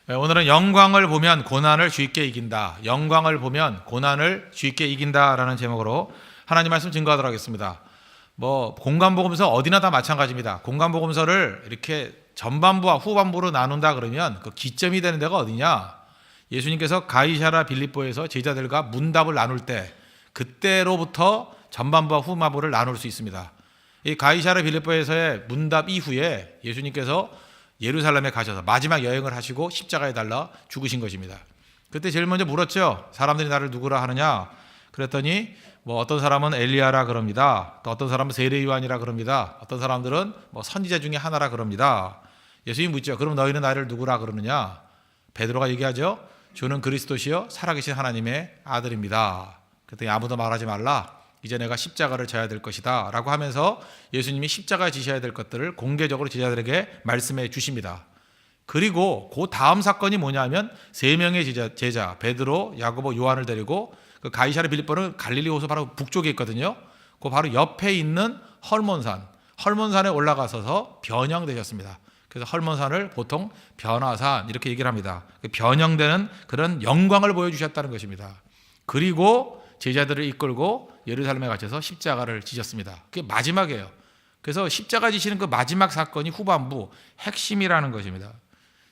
오늘은 영광을 보면 고난을 쉽게 이긴다. 영광을 보면 고난을 쉽게 이긴다라는 제목으로 하나님 말씀 증거하도록 하겠습니다. 공간복음서 어디나 다 마찬가지입니다. 공간복음서를 이렇게 전반부와 후반부로 나눈다 그러면 그 기점이 되는 데가 어디냐? 예수님께서 가이사랴 빌립보에서 제자들과 문답을 나눌 때 그때로부터 전반부와 후반부를 나눌 수 있습니다. 이 가이사랴 빌립보에서의 문답 이후에 예수님께서 예루살렘에 가셔서 마지막 여행을 하시고 십자가에 달라 죽으신 것입니다. 그때 제일 먼저 물었죠. 사람들이 나를 누구라 하느냐? 그랬더니 어떤 사람은 엘리야라 그럽니다. 또 어떤 사람은 세례 요한이라 그럽니다. 어떤 사람들은 선지자 중에 하나라 그럽니다. 예수님이 묻죠. 그럼 너희는 나를 누구라 그러느냐? 베드로가 얘기하죠. 주는 그리스도시요 살아계신 하나님의 아들입니다. 그랬더니 아무도 말하지 말라. 이제 내가 십자가를 져야 될 것이다 라고 하면서 예수님이 십자가에 지셔야 될 것들을 공개적으로 제자들에게 말씀해 주십니다. 그리고 그 다음 사건이 뭐냐면 세 명의 제자 베드로, 야고보, 요한을 데리고 그 가이사랴 빌립보는 갈릴리 호수 바로 북쪽에 있거든요. 그 바로 옆에 있는 헐몬산에 올라가서서 변형되셨습니다. 그래서 헐몬산을 보통 변화산 이렇게 얘기를 합니다. 변형되는 그런 영광을 보여주셨다는 것입니다. 그리고 제자들을 이끌고 예루살렘에 가셔서 십자가를 지셨습니다. 그게 마지막이에요. 그래서 십자가 지시는 그 마지막 사건이 후반부 핵심이라는 것입니다.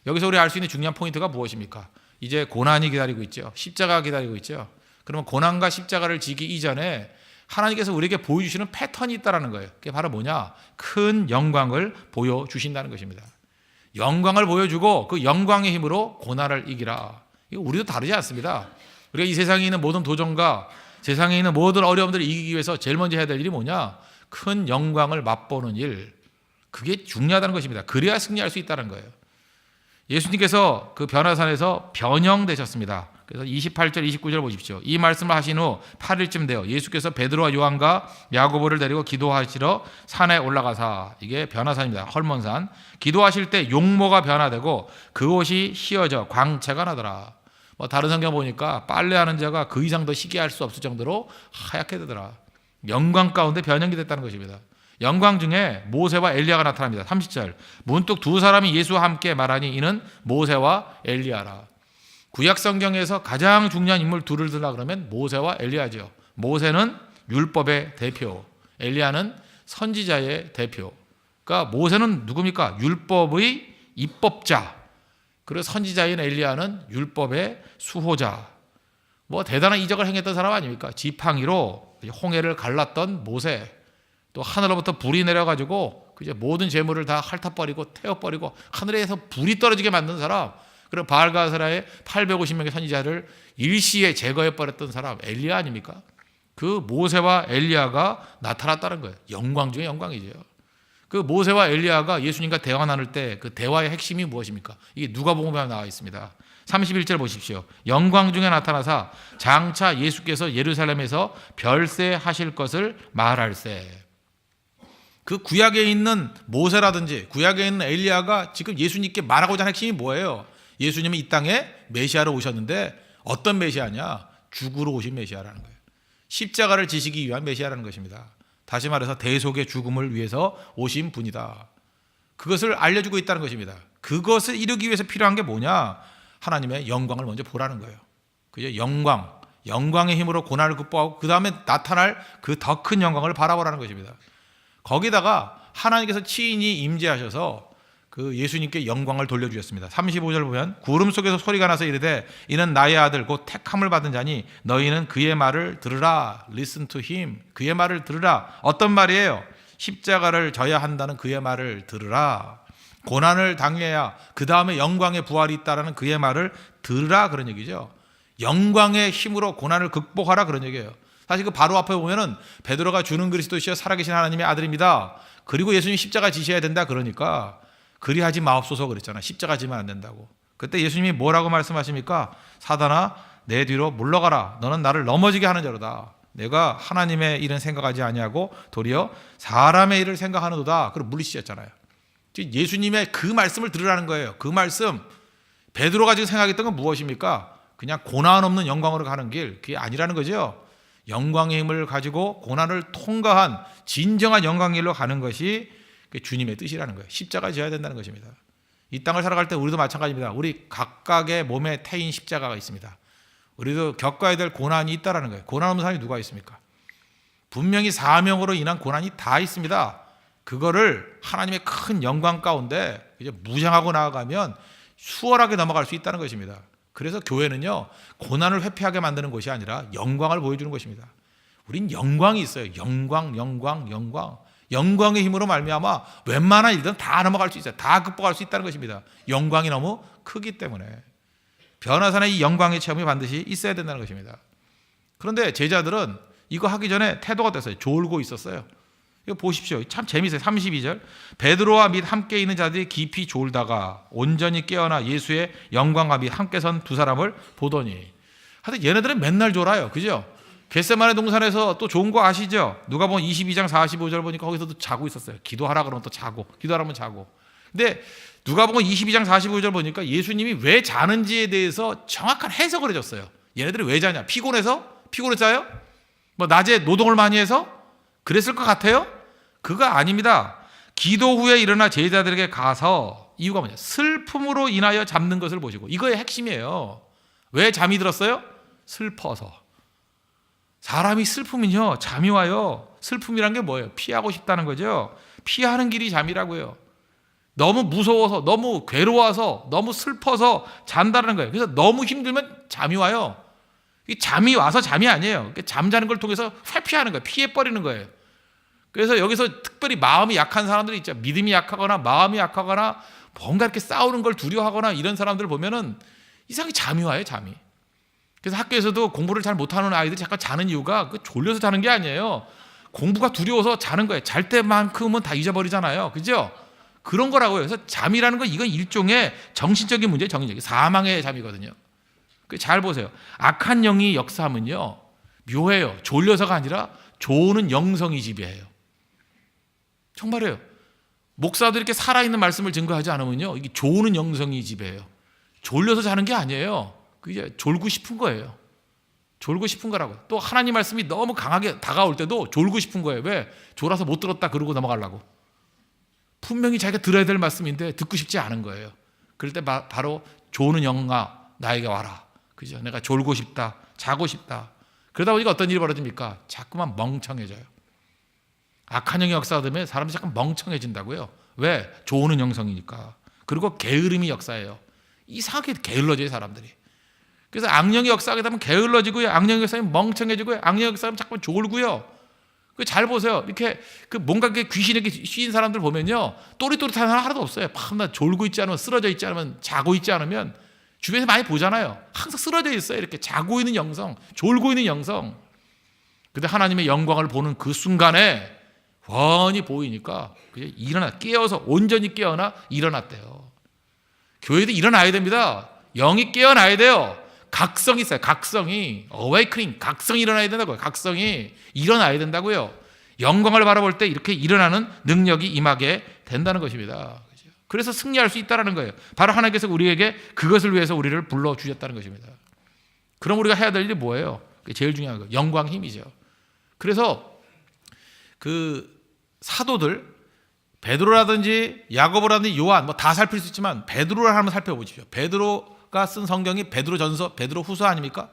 여기서 우리 알 수 있는 중요한 포인트가 무엇입니까? 이제 고난이 기다리고 있죠. 십자가가 기다리고 있죠. 그러면 고난과 십자가를 지기 이전에 하나님께서 우리에게 보여주시는 패턴이 있다는 거예요. 그게 바로 뭐냐? 큰 영광을 보여주신다는 것입니다. 영광을 보여주고 그 영광의 힘으로 고난을 이기라. 이거 우리도 다르지 않습니다. 우리가 이 세상에 있는 모든 도전과 세상에 있는 모든 어려움들을 이기기 위해서 제일 먼저 해야 될 일이 뭐냐? 큰 영광을 맛보는 일. 그게 중요하다는 것입니다. 그래야 승리할 수 있다는 거예요. 예수님께서 그 변화산에서 변형되셨습니다. 그래서 28절, 29절 보십시오. 이 말씀을 하신 후 8일쯤 되어 예수께서 베드로와 요한과 야고보를 데리고 기도하시러 산에 올라가사, 이게 변화산입니다. 헐몬산. 기도하실 때 용모가 변화되고 그 옷이 휘어져 광채가 나더라. 다른 성경 보니까 빨래하는 자가 그 이상 더 희게 할 수 없을 정도로 하얗게 되더라. 영광 가운데 변형이 됐다는 것입니다. 영광 중에 모세와 엘리야가 나타납니다. 30절. 문득 두 사람이 예수와 함께 말하니 이는 모세와 엘리야라. 구약 성경에서 가장 중요한 인물 둘을 들라 그러면 모세와 엘리야죠. 모세는 율법의 대표, 엘리야는 선지자의 대표. 그러니까 모세는 누굽니까? 율법의 입법자. 그리고 선지자인 엘리야는 율법의 수호자. 대단한 이적을 행했던 사람 아닙니까? 지팡이로 홍해를 갈랐던 모세. 또 하늘로부터 불이 내려가지고 이제 모든 재물을 다 핥아버리고 태워버리고 하늘에서 불이 떨어지게 만든 사람. 그리고 바알가스라의 850명의 선지자를 일시에 제거해버렸던 사람 엘리야 아닙니까? 그 모세와 엘리야가 나타났다는 거예요. 영광 중에 영광이죠. 그 모세와 엘리야가 예수님과 대화 나눌 때 그 대화의 핵심이 무엇입니까? 이게 누가복음에 나와 있습니다. 31절 보십시오. 영광 중에 나타나사 장차 예수께서 예루살렘에서 별세하실 것을 말할세. 그 구약에 있는 모세라든지 구약에 있는 엘리야가 지금 예수님께 말하고자 하는 핵심이 뭐예요? 예수님은 이 땅에 메시아로 오셨는데 어떤 메시아냐? 죽으러 오신 메시아라는 거예요. 십자가를 지시기 위한 메시아라는 것입니다. 다시 말해서 대속의 죽음을 위해서 오신 분이다. 그것을 알려주고 있다는 것입니다. 그것을 이루기 위해서 필요한 게 뭐냐? 하나님의 영광을 먼저 보라는 거예요. 그죠? 영광의 힘으로 고난을 극복하고 그 다음에 나타날 그 더 큰 영광을 바라보라는 것입니다. 거기다가 하나님께서 친히 임재하셔서 그 예수님께 영광을 돌려주셨습니다. 35절 보면 구름 속에서 소리가 나서 이르되 이는 나의 아들 곧 택함을 받은 자니 너희는 그의 말을 들으라. Listen to him. 그의 말을 들으라. 어떤 말이에요? 십자가를 져야 한다는 그의 말을 들으라. 고난을 당해야 그 다음에 영광의 부활이 있다라는 그의 말을 들으라 그런 얘기죠. 영광의 힘으로 고난을 극복하라 그런 얘기예요. 사실 그 바로 앞에 보면은 베드로가 주는 그리스도시여 살아계신 하나님의 아들입니다. 그리고 예수님 십자가 지셔야 된다 그러니까 그리하지 마옵소서 그랬잖아. 십자가 지면 안 된다고. 그때 예수님이 뭐라고 말씀하십니까? 사단아 내 뒤로 물러가라. 너는 나를 넘어지게 하는 자로다. 내가 하나님의 일은 생각하지 아니하고 도리어 사람의 일을 생각하는도다. 그리고 물리치셨잖아요. 예수님의 그 말씀을 들으라는 거예요. 그 말씀. 베드로가 지금 생각했던 건 무엇입니까? 그냥 고난 없는 영광으로 가는 길. 그게 아니라는 거죠. 영광의 힘을 가지고 고난을 통과한 진정한 영광의 길로 가는 것이 주님의 뜻이라는 거예요. 십자가 지어야 된다는 것입니다. 이 땅을 살아갈 때 우리도 마찬가지입니다. 우리 각각의 몸에 태인 십자가가 있습니다. 우리도 겪어야 될 고난이 있다라는 거예요. 고난 없는 사람이 누가 있습니까? 분명히 사명으로 인한 고난이 다 있습니다. 그거를 하나님의 큰 영광 가운데 이제 무장하고 나아가면 수월하게 넘어갈 수 있다는 것입니다. 그래서 교회는요, 고난을 회피하게 만드는 것이 아니라 영광을 보여주는 것입니다. 우린 영광이 있어요. 영광. 영광의 힘으로 말미암아 웬만한 일들은 다 넘어갈 수 있어요. 다 극복할 수 있다는 것입니다. 영광이 너무 크기 때문에 변화산의 이 영광의 체험이 반드시 있어야 된다는 것입니다. 그런데 제자들은 이거 하기 전에 태도가 됐어요. 졸고 있었어요. 이거 보십시오. 참 재미있어요. 32절. 베드로와 및 함께 있는 자들이 깊이 졸다가 온전히 깨어나 예수의 영광과 및 함께 선 두 사람을 보더니. 하여튼 얘네들은 맨날 졸아요. 그죠? 겟세마네 동산에서 또 좋은 거 아시죠? 누가복음 22장 45절 보니까 거기서도 자고 있었어요. 기도하라 그러면 또 자고, 기도하라면 자고. 근데 누가복음 22장 45절 보니까 예수님이 왜 자는지에 대해서 정확한 해석을 해줬어요. 얘네들이 왜 자냐? 피곤해서? 피곤했어요? 뭐 낮에 노동을 많이 해서? 그랬을 것 같아요? 그거 아닙니다. 기도 후에 일어나 제자들에게 가서 이유가 뭐냐? 슬픔으로 인하여 잠든 것을 보시고, 이거의 핵심이에요. 왜 잠이 들었어요? 슬퍼서. 사람이 슬프면요 잠이 와요. 슬픔이란 게 뭐예요? 피하고 싶다는 거죠. 피하는 길이 잠이라고요. 너무 무서워서, 너무 괴로워서, 너무 슬퍼서 잔다는 거예요. 그래서 너무 힘들면 잠이 와요. 이 잠이 와서 잠이 아니에요. 잠자는 걸 통해서 회피하는 거예요. 피해버리는 거예요. 그래서 여기서 특별히 마음이 약한 사람들이 있죠. 믿음이 약하거나 마음이 약하거나 뭔가 이렇게 싸우는 걸 두려워하거나 이런 사람들 보면은 이상하게 잠이 와요. 잠이. 그래서 학교에서도 공부를 잘 못하는 아이들이 잠깐 자는 이유가 졸려서 자는 게 아니에요. 공부가 두려워서 자는 거예요. 잘 때만큼은 다 잊어버리잖아요. 그죠? 그런 거라고요. 그래서 잠이라는 건 이건 일종의 정신적인 문제예요. 정신적인 사망의 잠이거든요. 잘 보세요. 악한 영이 역사하면요 묘해요. 졸려서가 아니라 조는 영성이 지배해요. 정말이에요. 목사들이 이렇게 살아있는 말씀을 증거하지 않으면요 이게 조는 영성이 지배해요. 졸려서 자는 게 아니에요. 그게 졸고 싶은 거예요. 졸고 싶은 거라고. 또 하나님 말씀이 너무 강하게 다가올 때도 졸고 싶은 거예요. 왜? 졸아서 못 들었다 그러고 넘어가려고. 분명히 자기가 들어야 될 말씀인데 듣고 싶지 않은 거예요. 그럴 때 바로 조는 영아 나에게 와라. 그죠? 내가 졸고 싶다. 자고 싶다. 그러다 보니까 어떤 일이 벌어집니까? 자꾸만 멍청해져요. 악한 영이 역사되면 사람들이 자꾸 멍청해진다고요. 왜? 조는 영성이니까. 그리고 게으름이 역사예요. 이상하게 게을러져요 사람들이. 그래서 악령이 역사하게 되면 게을러지고요. 악령이 역사하면 멍청해지고요. 악령이 역사하면 자꾸 졸고요. 잘 보세요. 이렇게 뭔가 귀신에게 씌인 사람들 보면요. 또릿또릿한 사람 하나도 없어요. 밤낮 졸고 있지 않으면, 쓰러져 있지 않으면, 자고 있지 않으면 주변에서 많이 보잖아요. 항상 쓰러져 있어요. 이렇게 자고 있는 영성, 졸고 있는 영성. 근데 하나님의 영광을 보는 그 순간에 훤히 보이니까 깨어서 온전히 깨어나 일어났대요. 교회도 일어나야 됩니다. 영이 깨어나야 돼요. 각성이 있어요. 각성이 awakening, 각성이 일어나야 된다고요. 각성이 일어나야 된다고요. 영광을 바라볼 때 이렇게 일어나는 능력이 임하게 된다는 것입니다. 그래서 승리할 수 있다는 거예요. 바로 하나님께서 우리에게 그것을 위해서 우리를 불러주셨다는 것입니다. 그럼 우리가 해야 될 일이 뭐예요? 제일 중요한 거 영광 힘이죠. 그래서 그 사도들 베드로라든지 야고보라든지 요한 뭐 다 살필 수 있지만 베드로를 한번 살펴보십시오. 베드로가 쓴 성경이 베드로전서, 베드로후서 아닙니까?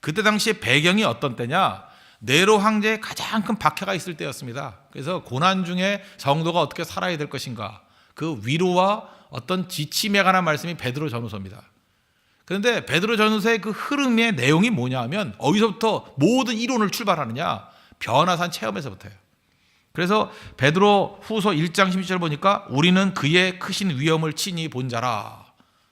그때 당시에 배경이 어떤 때냐? 네로 황제의 가장 큰 박해가 있을 때였습니다. 그래서 고난 중에 성도가 어떻게 살아야 될 것인가? 그 위로와 어떤 지침에 관한 말씀이 베드로전후서입니다. 그런데 베드로전후서의 그 흐름의 내용이 뭐냐 하면 어디서부터 모든 이론을 출발하느냐? 변화산 체험에서부터예요. 그래서 베드로 후서 1장 16절 보니까 우리는 그의 크신 위엄을 친히 본 자라.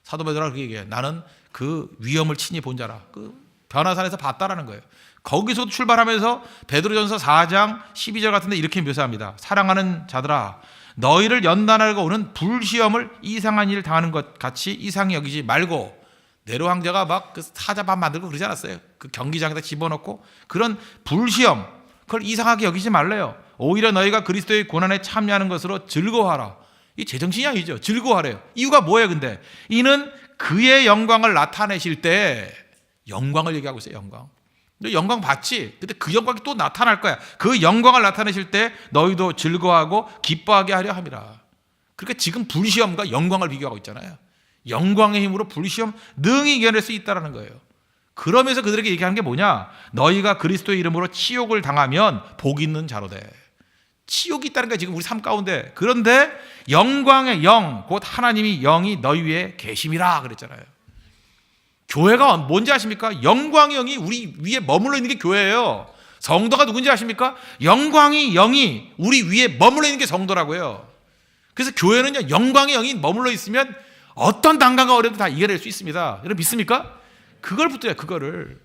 사도 베드로가 그렇게 얘기해요. 나는 그 위엄을 친히 본 자라. 그 변화산에서 봤다라는 거예요. 거기서 출발하면서 베드로전서 4장 12절 같은데 이렇게 묘사합니다. 사랑하는 자들아 너희를 연단하려고 오는 불시험을 이상한 일 당하는 것 같이 이상히 여기지 말고. 네로 황제가 막 그 사자밥 만들고 그러지 않았어요? 그 경기장에다 집어넣고 그런 불시험 그걸 이상하게 여기지 말래요. 오히려 너희가 그리스도의 고난에 참여하는 것으로 즐거워하라. 이 제정신이 아니죠. 즐거워하래요. 이유가 뭐예요? 근데 이는 그의 영광을 나타내실 때 영광을 얘기하고 있어요. 영광. 너 영광 봤지? 근데 그 영광이 또 나타날 거야. 그 영광을 나타내실 때 너희도 즐거워하고 기뻐하게 하려 함이라. 그러니까 지금 불시험과 영광을 비교하고 있잖아요. 영광의 힘으로 불시험 능히 이겨낼 수 있다는 거예요. 그러면서 그들에게 얘기하는 게 뭐냐? 너희가 그리스도의 이름으로 치욕을 당하면 복 있는 자로 돼. 치욕이 있다는 게 지금 우리 삶 가운데. 그런데 영광의 영, 곧 하나님이 영이 너희 위에 계심이라 그랬잖아요. 교회가 뭔지 아십니까? 영광의 영이 우리 위에 머물러 있는 게 교회예요. 성도가 누군지 아십니까? 영광의 영이 우리 위에 머물러 있는 게 성도라고요. 그래서 교회는요, 영광의 영이 머물러 있으면 어떤 난관과 어려움도 다 이겨낼 수 있습니다. 여러분 믿습니까? 그걸 붙들어요. 그거를.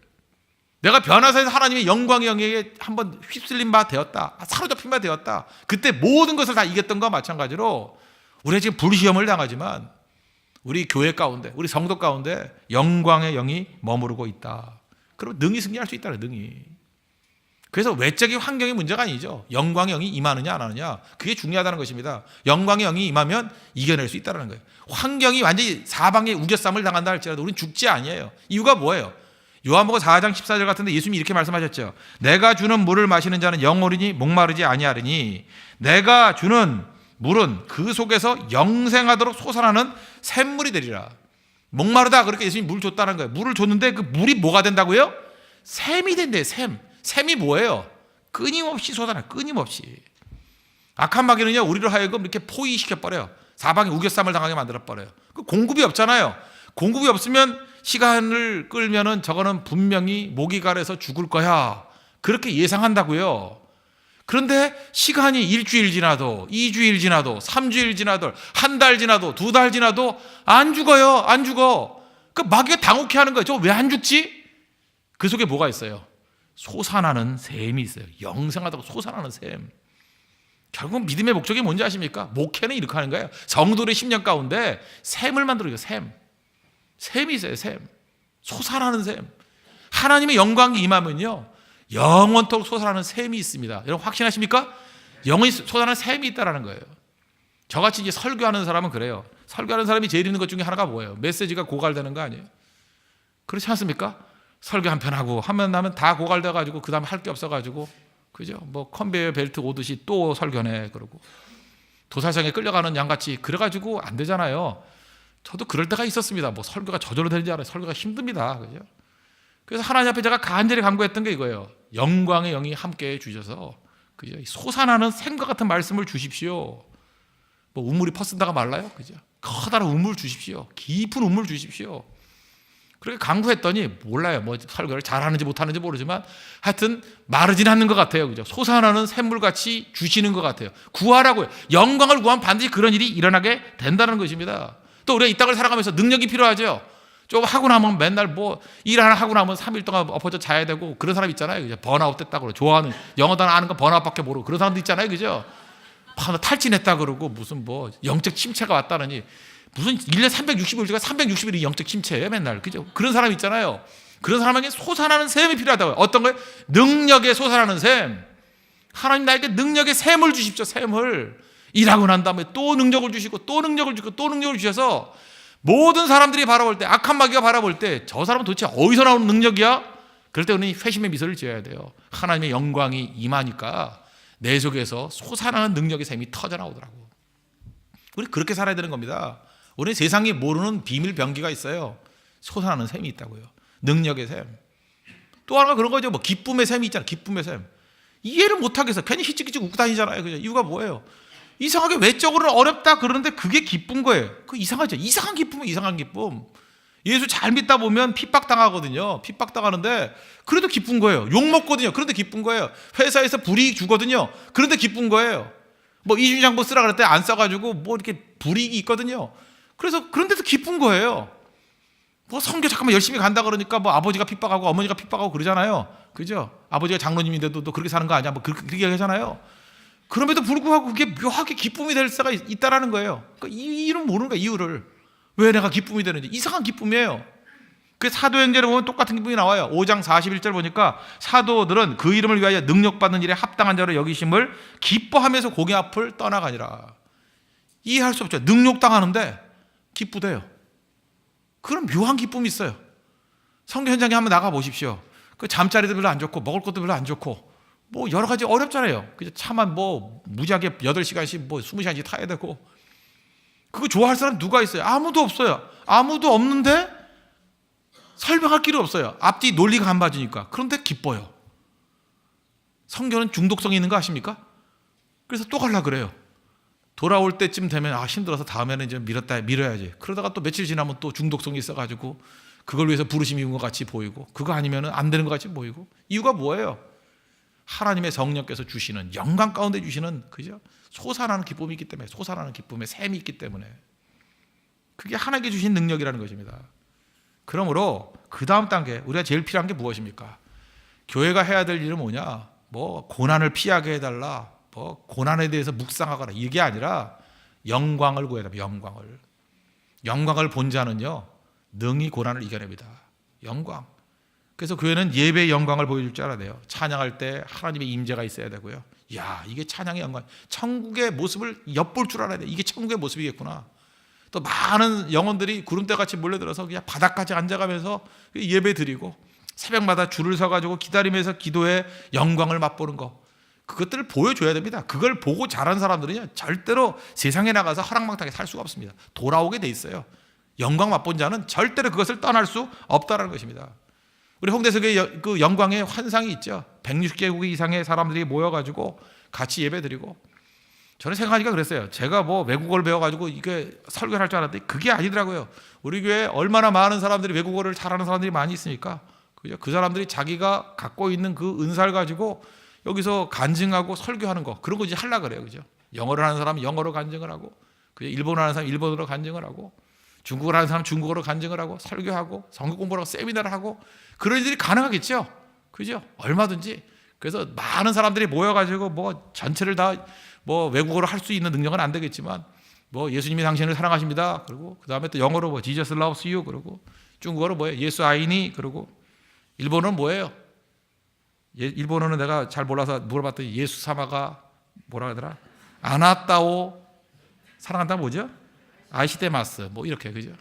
내가 변화사에서 하나님의 영광의 영에게 한번 휩쓸린 바 되었다, 사로잡힌 바 되었다. 그때 모든 것을 다 이겼던 것과 마찬가지로 우리가 지금 불시험을 당하지만 우리 교회 가운데, 우리 성도 가운데 영광의 영이 머무르고 있다. 그럼 능히 승리할 수 있다는, 능히. 그래서 외적인 환경이 문제가 아니죠. 영광의 영이 임하느냐 안 하느냐, 그게 중요하다는 것입니다. 영광의 영이 임하면 이겨낼 수 있다는 거예요. 환경이 완전히 사방에 우겨쌈을 당한다 할지라도 우리는 죽지 아니에요. 이유가 뭐예요? 요한복음 4장 14절 같은데 예수님이 이렇게 말씀하셨죠. 내가 주는 물을 마시는 자는 영원히 목마르지 아니하리니 내가 주는 물은 그 속에서 영생하도록 솟아나는 샘물이 되리라. 목마르다, 그렇게 예수님이 물을 줬다는 거예요. 물을 줬는데 그 물이 뭐가 된다고요? 샘이 된대요. 샘. 샘이 뭐예요? 끊임없이 솟아나요. 끊임없이. 악한 마귀는요, 우리를 하여금 이렇게 포위시켜버려요. 사방에 우겨쌈을 당하게 만들어버려요. 그 공급이 없잖아요. 공급이 없으면 시간을 끌면은 저거는 분명히 목이 가래서 죽을 거야, 그렇게 예상한다고요. 그런데 시간이 일주일 지나도, 2주일 지나도, 3주일 지나도, 한 달 지나도, 2달 지나도 안 죽어요. 안 죽어. 그 마귀가 당혹해 하는 거예요. 저 왜 안 죽지? 그 속에 뭐가 있어요? 솟아나는 샘이 있어요. 영생하다고 솟아나는 샘. 결국 믿음의 목적이 뭔지 아십니까? 목회는 이렇게 하는 거예요. 성도의 10년 가운데 샘을 만들어요. 샘. 샘이 있어요. 샘. 솟아나는 샘. 하나님의 영광이 임하면요, 영원토록 솟아나는 샘이 있습니다. 여러분 확신하십니까? 영원히 솟아나는 샘이 있다는 거예요. 저같이 이제 설교하는 사람은 그래요. 설교하는 사람이 제일 있는 것 중에 하나가 뭐예요? 메시지가 고갈되는 거 아니에요? 그렇지 않습니까? 설교 한 편 하고 하면 나면 다 고갈돼가지고 그 다음에 할 게 없어가지고, 그죠? 뭐 컨베이어 벨트 오듯이 또 설교네 그러고 도살장에 끌려가는 양같이 그래가지고 안 되잖아요. 저도 그럴 때가 있었습니다. 뭐 설교가 저절로 되는지 알아요. 설교가 힘듭니다. 그죠? 그래서 하나님 앞에 제가 간절히 간구했던 게 이거예요. 영광의 영이 함께해 주셔서, 그죠? 솟아나는 샘과 같은 말씀을 주십시오. 뭐 우물이 퍼쓴다가 말라요, 그죠? 커다란 우물 주십시오. 깊은 우물 주십시오. 그렇게 간구했더니 몰라요. 뭐 설교를 잘하는지 못하는지 모르지만 하여튼 마르진 않는 것 같아요, 그죠? 솟아나는 샘물같이 주시는 것 같아요. 구하라고요. 영광을 구하면 반드시 그런 일이 일어나게 된다는 것입니다. 또 우리가 이 땅을 살아가면서 능력이 필요하죠. 좀 하고 나면 맨날 뭐 일 하나 하고 나면 3일 동안 엎어져 자야 되고 그런 사람 있잖아요. 그죠? 번아웃 됐다 그러고, 좋아하는 영어 단어 아는 건 번아웃밖에 모르고 그런 사람도 있잖아요, 그죠? 탈진했다 그러고 무슨 뭐 영적 침체가 왔다느니, 무슨 1년 360일 중에 360일이 영적 침체예요, 맨날. 그죠? 그런 사람 있잖아요. 그런 사람에게 솟아나는 샘이 필요하다고요. 어떤 거예요? 능력의 솟아나는 샘. 하나님 나에게 능력의 샘을 주십시오. 샘을. 일하고 난 다음에 또 능력을 주시고 또 능력을 주시고 또 능력을 주셔서 모든 사람들이 바라볼 때, 악한 마귀가 바라볼 때 저 사람은 도대체 어디서 나오는 능력이야? 그럴 때 우리는 회심의 미소를 지어야 돼요. 하나님의 영광이 임하니까 내 속에서 솟아나는 능력의 샘이 터져나오더라고. 우리 그렇게 살아야 되는 겁니다. 우리는 세상이 모르는 비밀 병기가 있어요. 솟아나는 샘이 있다고요. 능력의 샘. 또 하나가 그런 거죠. 뭐 기쁨의 샘이 있잖아요. 기쁨의 샘. 이해를 못하겠어. 괜히 히치기치 웃고 다니잖아요. 그죠? 이유가 뭐예요? 이상하게 외적으로는 어렵다 그러는데 그게 기쁜 거예요. 그 이상하죠. 이상한 기쁨은 이상한 기쁨. 예수 잘 믿다 보면 핍박당하거든요. 핍박당하는데 그래도 기쁜 거예요. 욕먹거든요. 그런데 기쁜 거예요. 회사에서 불이익 주거든요. 그런데 기쁜 거예요. 뭐 이준장보 쓰라 그럴 때 안 써가지고 뭐 이렇게 불이익이 있거든요. 그래서 그런데도 기쁜 거예요. 뭐 선교 잠깐만 열심히 간다 그러니까 뭐 아버지가 핍박하고 어머니가 핍박하고 그러잖아요. 그죠? 아버지가 장로님인데도 또 그렇게 사는 거 아니야? 뭐 그렇게 하잖아요. 그럼에도 불구하고 그게 묘하게 기쁨이 될 수가 있다라는 거예요. 그러니까 이유는 모르는 거야, 이유를. 왜 내가 기쁨이 되는지. 이상한 기쁨이에요. 그 사도행전에 보면 똑같은 기쁨이 나와요. 5장 41절 보니까 사도들은 그 이름을 위하여 능력받는 일에 합당한 자로 여기심을 기뻐하면서 공의 앞을 떠나가니라. 이해할 수 없죠. 능력당하는데 기쁘대요. 그런 묘한 기쁨이 있어요. 선교 현장에 한번 나가 보십시오. 그 잠자리도 별로 안 좋고 먹을 것도 별로 안 좋고 뭐 여러 가지 어렵잖아요. 그죠? 차만 뭐 무지하게 8시간씩 뭐 20시간씩 타야 되고 그거 좋아할 사람 누가 있어요? 아무도 없어요. 아무도 없는데 설명할 길이 없어요. 앞뒤 논리가 안 맞으니까. 그런데 기뻐요. 성경은 중독성이 있는 거 아십니까? 그래서 또 가려고 그래요. 돌아올 때쯤 되면 힘들어서 다음에는 이제 밀어야지. 그러다가 또 며칠 지나면 또 중독성이 있어가지고 그걸 위해서 부르심이 있는 것 같이 보이고, 그거 아니면 안 되는 것 같이 보이고. 이유가 뭐예요? 하나님의 성령께서 주시는, 영광 가운데 주시는, 그죠? 솟아나는 기쁨이 있기 때문에, 솟아나는 기쁨의 샘이 있기 때문에. 그게 하나님께 주신 능력이라는 것입니다. 그러므로 그 다음 단계, 우리가 제일 필요한 게 무엇입니까? 교회가 해야 될 일은 뭐냐? 뭐 고난을 피하게 해달라, 뭐 고난에 대해서 묵상하거나, 이게 아니라 영광을 구해야 됩니다. 영광을 본 자는요 능히 고난을 이겨냅니다. 영광. 그래서 교회는 예배의 영광을 보여줄 줄 알아야 돼요. 찬양할 때 하나님의 임재가 있어야 되고요. 야, 이게 찬양의 영광, 천국의 모습을 엿볼 줄 알아야 돼. 이게 천국의 모습이겠구나. 또 많은 영혼들이 구름대같이 몰려들어서 그냥 바닥까지 앉아가면서 예배 드리고, 새벽마다 줄을 서가지고 기다리면서 기도의 영광을 맛보는 거, 그것들을 보여줘야 됩니다. 그걸 보고 자란 사람들은요 절대로 세상에 나가서 허랑방탕하게 살 수가 없습니다. 돌아오게 돼 있어요. 영광 맛본 자는 절대로 그것을 떠날 수 없다는 것입니다. 우리 홍대석의 그 영광의 환상이 있죠. 160개국 이상의 사람들이 모여가지고 같이 예배 드리고. 저는 생각하니까 그랬어요. 제가 뭐 외국어를 배워가지고 이게 설교를 할 줄 알았는데 그게 아니더라고요. 우리 교회에 얼마나 많은 사람들이, 외국어를 잘하는 사람들이 많이 있으니까, 그죠? 그 사람들이 자기가 갖고 있는 그 은사를 가지고 여기서 간증하고 설교하는 거, 그런 거 이제 하려고 그래요. 그죠? 영어를 하는 사람은 영어로 간증을 하고, 그죠? 일본어를 하는 사람은 일본어로 간증을 하고, 중국어를 하는 사람은 중국어로 간증을 하고, 설교하고, 성경 공부를 하고, 세미나를 하고, 그런 일들이 가능하겠죠. 그죠? 얼마든지. 그래서 많은 사람들이 모여가지고 뭐 전체를 다 뭐 외국어로 할 수 있는 능력은 안 되겠지만, 뭐 예수님이 당신을 사랑하십니다. 그리고 그 다음에 또 영어로 뭐 Jesus loves you, 그리고 중국어로 뭐예요? 예수 아이니, 그리고 일본어는 뭐예요? 일본어는 내가 잘 몰라서 물어봤더니 예수 사마가 뭐라 하더라? 아나따오, 사랑한다 뭐죠? 아이시테마스, 뭐 이렇게, 그죠?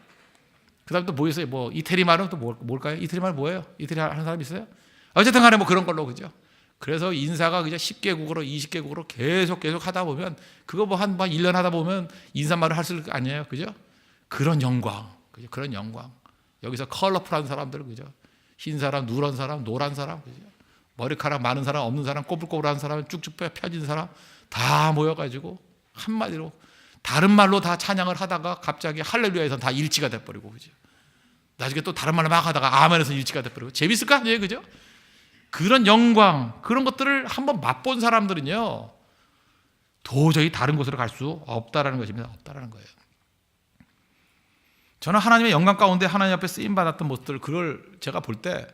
그 다음에 또 뭐 있어요? 뭐 이태리 말은 또 뭘까요? 이태리 말 뭐예요? 이태리 하는 사람 있어요? 어쨌든 간에 뭐 그런 걸로, 그죠? 그래서 인사가 그냥 10개국으로 20개국으로 계속 하다 보면, 그거 뭐 한 1년 하다 보면 인사말을 할 수 아니에요, 그죠? 그런 영광, 그죠? 그런 영광. 여기서 컬러풀한 사람들, 그죠? 흰 사람, 누런 사람, 노란 사람, 그죠? 머리카락 많은 사람, 없는 사람, 꼬불꼬불한 사람, 쭉쭉 펴진 사람 다 모여가지고 한마디로 다른 말로 다 찬양을 하다가 갑자기 할렐루야에서 다 일치가 돼버리고, 그죠? 나중에 또 다른 말로 막 하다가 아멘에서 일치가 돼버리고. 재밌을 거 아니에요, 그죠? 그런 영광, 그런 것들을 한번 맛본 사람들은요 도저히 다른 곳으로 갈 수 없다라는 것입니다. 없다라는 거예요. 저는 하나님의 영광 가운데 하나님 앞에 쓰임 받았던 모습들, 그걸 제가 볼 때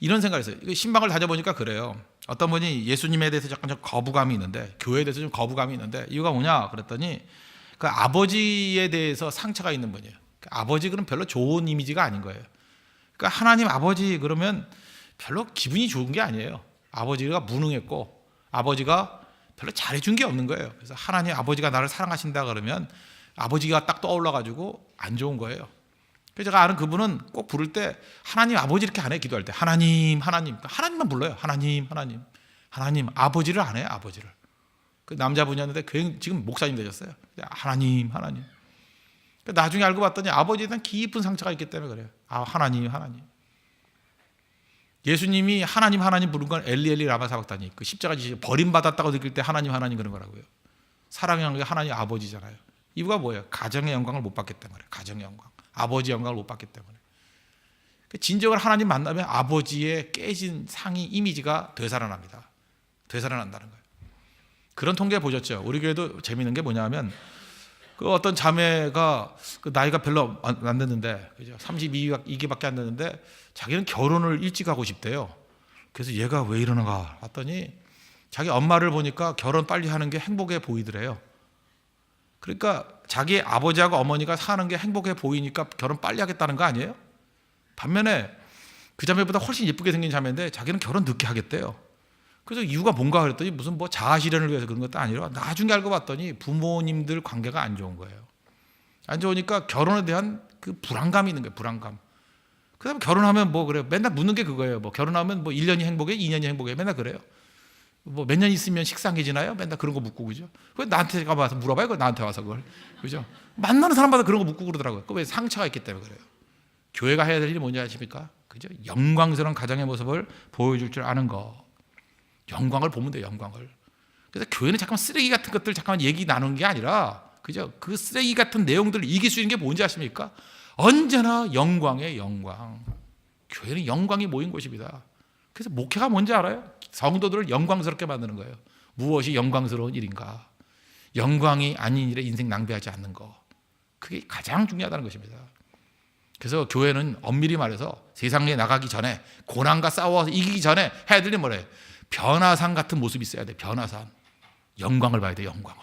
이런 생각을 했어요. 신방을 다녀보니까 그래요. 어떤 분이 예수님에 대해서 약간 좀 거부감이 있는데, 교회에 대해서 좀 거부감이 있는데, 이유가 뭐냐 그랬더니 그 아버지에 대해서 상처가 있는 분이에요. 아버지 그럼 별로 좋은 이미지가 아닌 거예요. 그러니까 하나님 아버지 그러면 별로 기분이 좋은 게 아니에요. 아버지가 무능했고 아버지가 별로 잘해준 게 없는 거예요. 그래서 하나님 아버지가 나를 사랑하신다 그러면 아버지가 딱 떠올라가지고 안 좋은 거예요. 그래서 제가 아는 그분은 꼭 부를 때 하나님 아버지 이렇게 안 해요. 기도할 때 하나님 하나님만 불러요. 하나님 아버지를 안 해요. 아버지를. 그 남자분이었는데 지금 목사님 되셨어요. 하나님. 나중에 알고 봤더니 아버지에 대한 깊은 상처가 있기 때문에 그래요. 하나님. 예수님이 하나님 부른 건 엘리 라마 사박다니, 그 십자가 지시 버림받았다고 느낄 때 하나님 그런 거라고요. 사랑의 영광이 하나님 아버지잖아요. 이유가 뭐예요? 가정의 영광을 못 받기 때문에. 가정의 영광, 아버지 영광을 못 받기 때문에. 진정으로 하나님 만나면 아버지의 깨진 상이 이미지가 되살아납니다. 되살아난다는 거예요. 그런 통계 보셨죠? 우리 교회도 재미있는 게 뭐냐면, 그 어떤 자매가 그 나이가 별로 안 됐는데, 그죠? 32개밖에 안 됐는데 자기는 결혼을 일찍 하고 싶대요. 그래서 얘가 왜 이러는가 봤더니 자기 엄마를 보니까 결혼 빨리 하는 게 행복해 보이더래요. 그러니까 자기 아버지하고 어머니가 사는 게 행복해 보이니까 결혼 빨리 하겠다는 거 아니에요? 반면에 그 자매보다 훨씬 예쁘게 생긴 자매인데 자기는 결혼 늦게 하겠대요. 그래서 이유가 뭔가 그랬더니 무슨 뭐 자아실현을 위해서 그런 것도 아니라, 나중에 알고 봤더니 부모님들 관계가 안 좋은 거예요. 안 좋으니까 결혼에 대한 그 불안감이 있는 거예요. 불안감. 그 다음에 결혼하면 뭐 그래요. 맨날 묻는 게 그거예요. 뭐 결혼하면 뭐 1년이 행복해, 2년이 행복해, 맨날 그래요. 뭐 몇 년 있으면 식상해지나요? 맨날 그런 거 묻고 그죠? 왜 나한테 가서 물어봐요? 그걸 나한테 와서 그걸 그죠? 만나는 사람마다 그런 거 묻고 그러더라고요. 그 왜 상처가 있기 때문에 그래요. 교회가 해야 될 일이 뭔지 아십니까? 그죠? 영광스러운 가정의 모습을 보여줄 줄 아는 거. 영광을 보면 돼요. 영광을. 그래서 교회는 잠깐 쓰레기 같은 것들 잠깐 얘기 나누는 게 아니라 그죠? 그 쓰레기 같은 내용들을 이길 수 있는 게 뭔지 아십니까? 언제나 영광의 영광. 교회는 영광이 모인 곳입니다. 그래서 목회가 뭔지 알아요? 성도들을 영광스럽게 만드는 거예요. 무엇이 영광스러운 일인가? 영광이 아닌 일에 인생 낭비하지 않는 거. 그게 가장 중요하다는 것입니다. 그래서 교회는 엄밀히 말해서 세상에 나가기 전에 고난과 싸워서 이기기 전에 해야 될 일이 뭐래요? 변화산 같은 모습이 있어야 돼. 변화산. 영광을 봐야 돼. 영광을.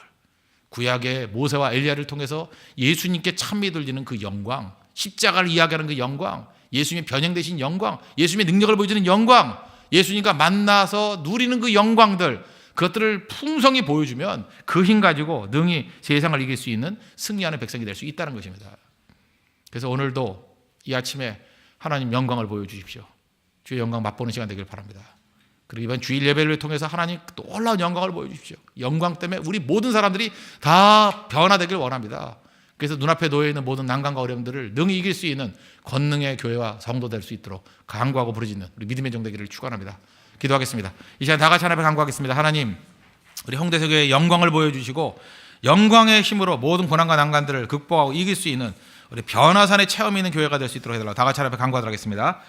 구약의 모세와 엘리야를 통해서 예수님께 찬미 돌리는 그 영광, 십자가를 이야기하는 그 영광, 예수님의 변형되신 영광, 예수님의 능력을 보여주는 영광, 예수님과 만나서 누리는 그 영광들, 그것들을 풍성히 보여주면 그 힘 가지고 능히 세상을 이길 수 있는 승리하는 백성이 될 수 있다는 것입니다. 그래서 오늘도 이 아침에 하나님 영광을 보여주십시오. 주의 영광 맛보는 시간 되길 바랍니다. 그리고 이번 주일 예배를 통해서 하나님 놀라운 영광을 보여주십시오. 영광 때문에 우리 모든 사람들이 다 변화되길 원합니다. 그래서 눈앞에 놓여있는 모든 난관과 어려움들을 능히 이길 수 있는 권능의 교회와 성도 될 수 있도록 간구하고 부르짖는 우리 믿음의 정되기를 축원합니다. 기도하겠습니다. 이 시간 다 같이 하나님 앞에 간구하겠습니다. 하나님, 우리 홍대서교회의 영광을 보여주시고 영광의 힘으로 모든 고난과 난관들을 극복하고 이길 수 있는 우리 변화산의 체험이 있는 교회가 될 수 있도록 해달라고 다 같이 하나님 앞에 간구하도록 하겠습니다.